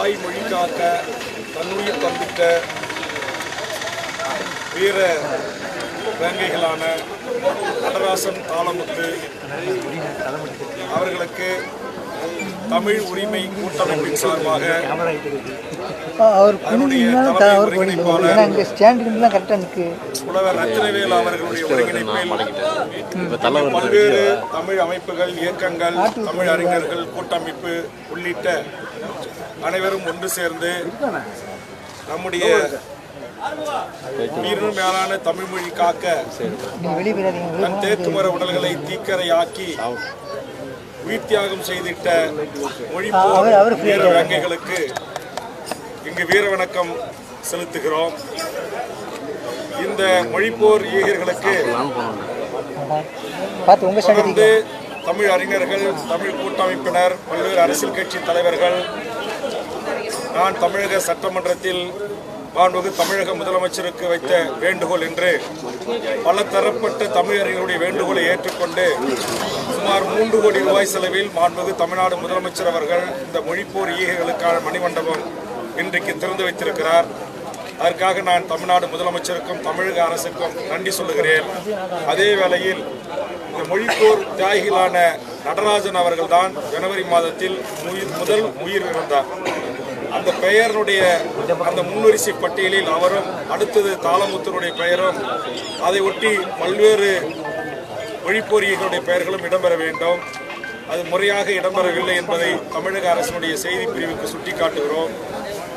தாய்மொழி காக்க தன்னுயிர் தந்திட்ட வீர வேங்கைகளான நடராசன் தாளமுத்து அவர்களுக்கு தமிழ் உரிமை கூட்டமைப்பின் சார்பாக புலவர் ரத்தினவேல் அவர்களுடைய ஒருங்கிணைப்பில் பல்வேறு தமிழ் அமைப்புகள், இயக்கங்கள், தமிழ் அறிஞர்கள் கூட்டமைப்பு உள்ளிட்ட அனைவரும் ஒன்று சேர்ந்து நம்முடைய உயிரினும் மேலான தமிழ் மொழி காக்க தன் தேக்குமர உடல்களை தீக்கரையாக்கி உயிர் தியாகம் செய்திட்ட மொழிப்போர் வீர வேங்கைகளுக்கு இங்கு வீர வணக்கம் செலுத்துகிறோம். இந்த மொழிப்போர் ஈகர்களுக்கு தொடர்ந்து தமிழ் அறிஞர்கள், தமிழ் கூட்டமைப்பினர், பல்வேறு அரசியல் கட்சி தலைவர்கள், நான் தமிழக சட்டமன்றத்தில் மாண்புமிகு தமிழக முதலமைச்சருக்கு வைத்த வேண்டுகோள் என்று பல தரப்பட்ட தமிழறிஞர்களுடைய வேண்டுகோளை ஏற்றுக்கொண்டு சுமார் 3 கோடி ரூபாய் செலவில் மாண்புமிகு தமிழ்நாடு முதலமைச்சர் அவர்கள் இந்த மொழிப்போர் ஈகைகளுக்கான மணிமண்டபம் இன்றைக்கு திறந்து வைத்திருக்கிறார். அதற்காக நான் தமிழ்நாடு முதலமைச்சருக்கும் தமிழக அரசுக்கும் நன்றி சொல்லுகிறேன். அதே வேளையில் இந்த மொழிப்போர் தியாகிகளான நடராஜன் அவர்கள் தான் ஜனவரி மாதத்தில் முதல் உயிர் இழந்தார். அந்த பெயருடைய அந்த முன்வரிசை பட்டியலில் அவரும், அடுத்தது தாளமுத்தருடைய பெயரும், அதை ஒட்டி பல்வேறு மொழிப்போரியர்களுடைய பெயர்களும் இடம்பெற வேண்டும். அது முறையாக இடம்பெறவில்லை என்பதை தமிழக அரசினுடைய செய்தி பிரிவுக்கு சுட்டிக்காட்டுகிறோம்.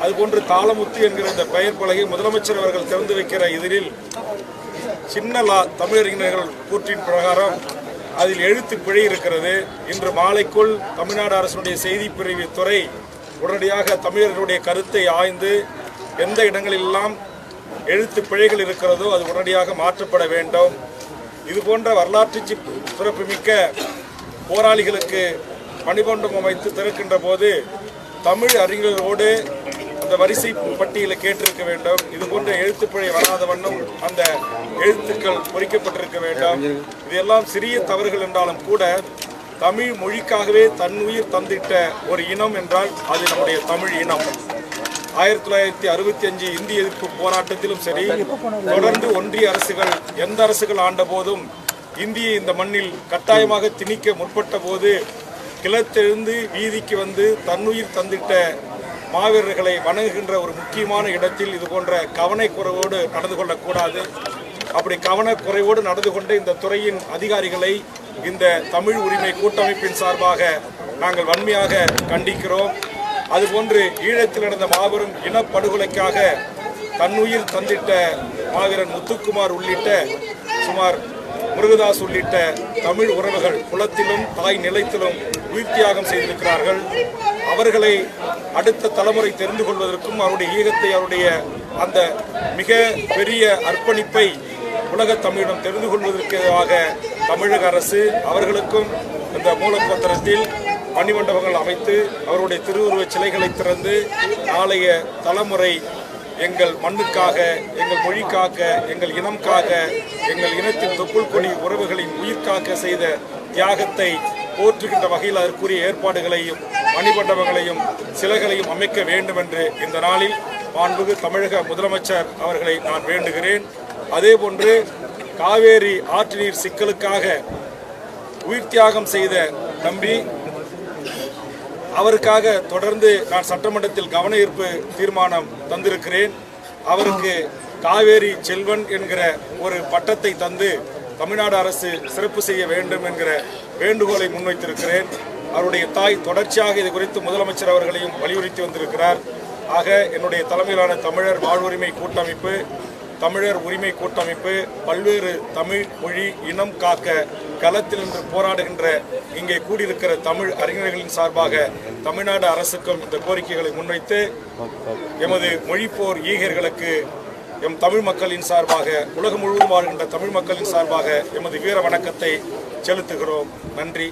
அதுபோன்று தாளமுத்து என்கிற இந்த பெயர் பலகை முதலமைச்சர் அவர்கள் திறந்து வைக்கிற இதில் சின்ன தமிழறிஞர்கள் கூற்றின் பிரகாரம் அதில் எழுத்து பிழை இருக்கிறது. இன்று மாலைக்குள் தமிழ்நாடு அரசினுடைய செய்தி பிரிவு துறை உடனடியாக தமிழர்களுடைய கருத்தை ஆய்ந்து எந்த இடங்களெல்லாம் எழுத்து பிழைகள் இருக்கிறதோ அது உடனடியாக மாற்றப்பட வேண்டும். இதுபோன்ற வரலாற்று சிறப்புமிக்க போராளிகளுக்கு மணிமண்டபம் அமைத்து திறக்கின்ற போது தமிழ் அறிஞர்களோடு அந்த வரிசை பட்டியலை கேட்டிருக்க வேண்டும். இதுபோன்ற எழுத்துப்பிழை வராத வண்ணம் அந்த எழுத்துக்கள் பொறிக்கப்பட்டிருக்க வேண்டும். இதெல்லாம் சிறிய தவறுகள் என்றாலும் கூட தமிழ் மொழிக்காகவே தன்னுயிர் தந்திட்ட ஒரு இனம் என்றால் அது நம்முடைய தமிழ் இனம். 1965 இந்திய எதிர்ப்பு போராட்டத்திலும் சரி, தொடர்ந்து ஒன்றிய அரசுகள் எந்த அரசுகள் ஆண்ட போதும் இந்திய இந்த மண்ணில் கட்டாயமாக திணிக்க முற்பட்ட போது கிளத்தெழுந்து வீதிக்கு வந்து தன்னுயிர் தந்திட்ட மாவீரர்களை வணங்குகின்ற ஒரு முக்கியமான இடத்தில் இது போன்ற கவனக்குறைவோடு நடந்து கொள்ளக்கூடாது. அப்படி கவனக்குறைவோடு நடந்து கொண்ட இந்த துறையின் அதிகாரிகளை இந்த தமிழ் உரிமை கூட்டமைப்பின் சார்பாக நாங்கள் வன்மையாக கண்டிக்கிறோம். அதுபோன்று ஈழத்தில் நடந்த மாபெரும் இனப்படுகொலைக்காக தன்னுயிர் தந்திட்ட மாவீரன் முத்துக்குமார் உள்ளிட்ட சுமார் முருகதாஸ் உள்ளிட்ட தமிழ் உறவுகள் குலத்திலும் தாய் நிலைத்திலும் உயிர் தியாகம் செய்திருக்கிறார்கள். அவர்களை அடுத்த தலைமுறை தெரிந்து கொள்வதற்கும் அவருடைய ஈகத்தை, அவருடைய அந்த மிக பெரிய அர்ப்பணிப்பை உலக தமிழிடம் தெரிந்து கொள்வதற்காக தமிழக அரசு அவர்களுக்கும் இந்த மூலப்பத்திரத்தில் மணிமண்டபங்கள் அமைத்து அவருடைய திருவுருவச் சிலைகளை திறந்து நாளைய தலைமுறை எங்கள் மண்ணுக்காக, எங்கள் மொழிக்காக, எங்கள் இனம்காக, எங்கள் இனத்தின் தொப்புள் கொடி உறவுகளின் உயிர்காக்க செய்த தியாகத்தை போற்றுகின்ற வகையில் அதற்குரிய ஏற்பாடுகளையும் மணிமண்டபங்களையும் சிலைகளையும் அமைக்க வேண்டும் என்று இந்த நாளில் மாண்புமிகு தமிழக முதலமைச்சர் அவர்களை நான் வேண்டுகிறேன். அதேபோன்று காவேரி ஆற்று நீர் சிக்கலுக்காக உயிர் தியாகம் செய்த தம்பி அவருக்காக தொடர்ந்து நான் சட்டமன்றத்தில் கவன ஈர்ப்பு தீர்மானம் தந்திருக்கிறேன். அவருக்கு காவேரி செல்வன் என்கிற ஒரு பட்டத்தை தந்து தமிழ்நாடு அரசு சிறப்பு செய்ய வேண்டும் என்கிற வேண்டுகோளை முன்வைத்திருக்கிறேன். அவருடைய தாய் தொடர்ச்சியாக இது குறித்து முதலமைச்சர் அவர்களையும் வலியுறுத்தி வந்திருக்கிறார். ஆக என்னுடைய தலைமையிலான தமிழர் வாழ்வுரிமை கூட்டமைப்பு, தமிழர் உரிமை கூட்டமைப்பு பல்வேறு தமிழ் மொழி இனம் காக்க களத்தில் நின்று போராடுகின்ற இங்கே கூடியிருக்கிற தமிழ் அறிஞர்களின் சார்பாக தமிழ்நாடு அரசுக்கும் இந்த கோரிக்கைகளை முன்வைத்து எமது மொழிப்போர் ஈகர்களுக்கு எம் தமிழ் மக்களின் சார்பாக, உலகம் முழுவதும் வாழ்கின்ற தமிழ் மக்களின் சார்பாக எமது வீர வணக்கத்தை செலுத்துகிறோம். நன்றி.